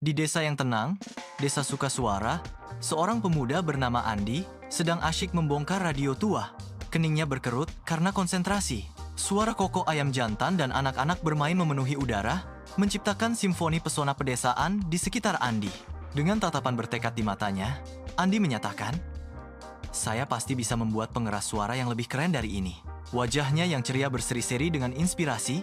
Di desa yang tenang, desa Sukasuara, seorang pemuda bernama Andi sedang asyik membongkar radio tua. Keningnya berkerut karena konsentrasi. Suara kokok ayam jantan dan anak-anak bermain memenuhi udara, menciptakan simfoni pesona pedesaan di sekitar Andi. Dengan tatapan bertekad di matanya, Andi menyatakan, "Saya pasti bisa membuat pengeras suara yang lebih keren dari ini." Wajahnya yang ceria berseri-seri dengan inspirasi,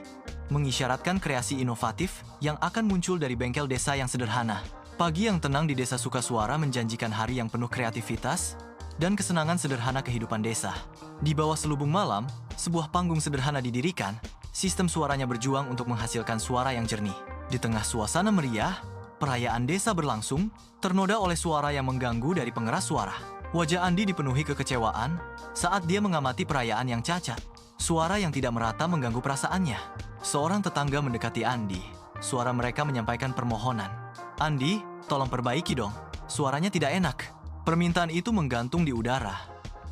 mengisyaratkan kreasi inovatif yang akan muncul dari bengkel desa yang sederhana. Pagi yang tenang di desa Sukasuara menjanjikan hari yang penuh kreativitas dan kesenangan sederhana kehidupan desa. Di bawah selubung malam, sebuah panggung sederhana didirikan, sistem suaranya berjuang untuk menghasilkan suara yang jernih. Di tengah suasana meriah, perayaan desa berlangsung, ternoda oleh suara yang mengganggu dari pengeras suara. Wajah Andi dipenuhi kekecewaan saat dia mengamati perayaan yang cacat. Suara yang tidak merata mengganggu perasaannya. Seorang tetangga mendekati Andi. Suara mereka menyampaikan permohonan. "Andi, tolong perbaiki dong. Suaranya tidak enak." Permintaan itu menggantung di udara.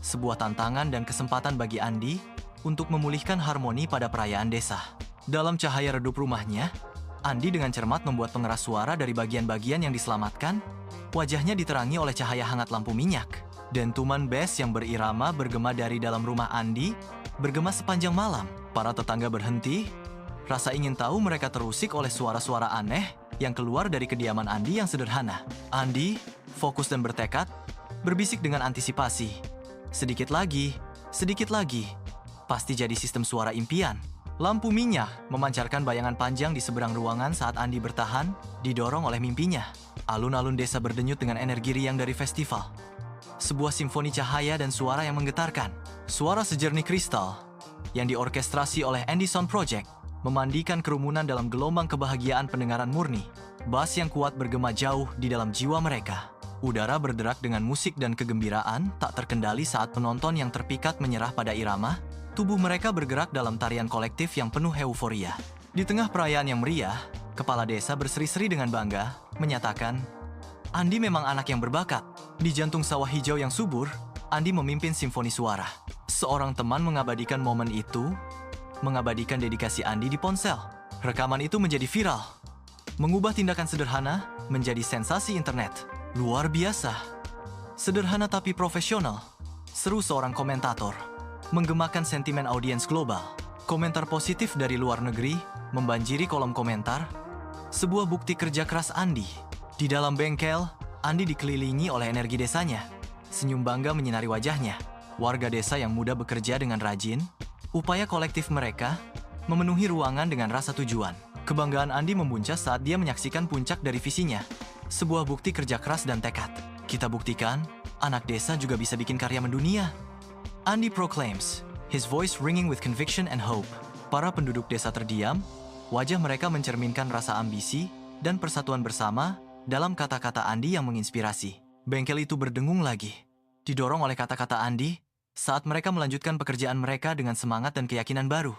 Sebuah tantangan dan kesempatan bagi Andi untuk memulihkan harmoni pada perayaan desa. Dalam cahaya redup rumahnya, Andi dengan cermat membuat pengeras suara dari bagian-bagian yang diselamatkan. Wajahnya diterangi oleh cahaya hangat lampu minyak. Dentuman bass yang berirama bergema dari dalam rumah Andi, bergema sepanjang malam. Para tetangga berhenti, rasa ingin tahu mereka terusik oleh suara-suara aneh yang keluar dari kediaman Andi yang sederhana. Andi, fokus dan bertekad, berbisik dengan antisipasi. Sedikit lagi, pasti jadi sistem suara impian. Lampu minyak memancarkan bayangan panjang di seberang ruangan saat Andi bertahan, didorong oleh mimpinya. Alun-alun desa berdenyut dengan energi riang dari festival. Sebuah simfoni cahaya dan suara yang menggetarkan. Suara sejernih kristal yang diorkestrasi oleh Andy Sound Project memandikan kerumunan dalam gelombang kebahagiaan pendengaran murni. Bass yang kuat bergema jauh di dalam jiwa mereka. Udara berderak dengan musik dan kegembiraan tak terkendali saat penonton yang terpikat menyerah pada irama. Tubuh mereka bergerak dalam tarian kolektif yang penuh euforia. Di tengah perayaan yang meriah, kepala desa berseri-seri dengan bangga, menyatakan, "Andi memang anak yang berbakat." Di jantung sawah hijau yang subur, Andi memimpin simfoni suara. Seorang teman mengabadikan momen itu, mengabadikan dedikasi Andi di ponsel. Rekaman itu menjadi viral, mengubah tindakan sederhana menjadi sensasi internet. "Luar biasa. Sederhana tapi profesional," seru seorang komentator. Menggemakan sentimen audiens global. Komentar positif dari luar negeri membanjiri kolom komentar. Sebuah bukti kerja keras Andi. Di dalam bengkel, Andi dikelilingi oleh energi desanya. Senyum bangga menyinari wajahnya. Warga desa yang muda bekerja dengan rajin. Upaya kolektif mereka memenuhi ruangan dengan rasa tujuan. Kebanggaan Andi memuncak saat dia menyaksikan puncak dari visinya. Sebuah bukti kerja keras dan tekad. "Kita buktikan, anak desa juga bisa bikin karya mendunia." Andi proclaims, his voice ringing with conviction and hope. Para penduduk desa terdiam, wajah mereka mencerminkan rasa ambisi dan persatuan bersama dalam kata-kata Andi yang menginspirasi. Bengkel itu berdengung lagi, didorong oleh kata-kata Andi saat mereka melanjutkan pekerjaan mereka dengan semangat dan keyakinan baru.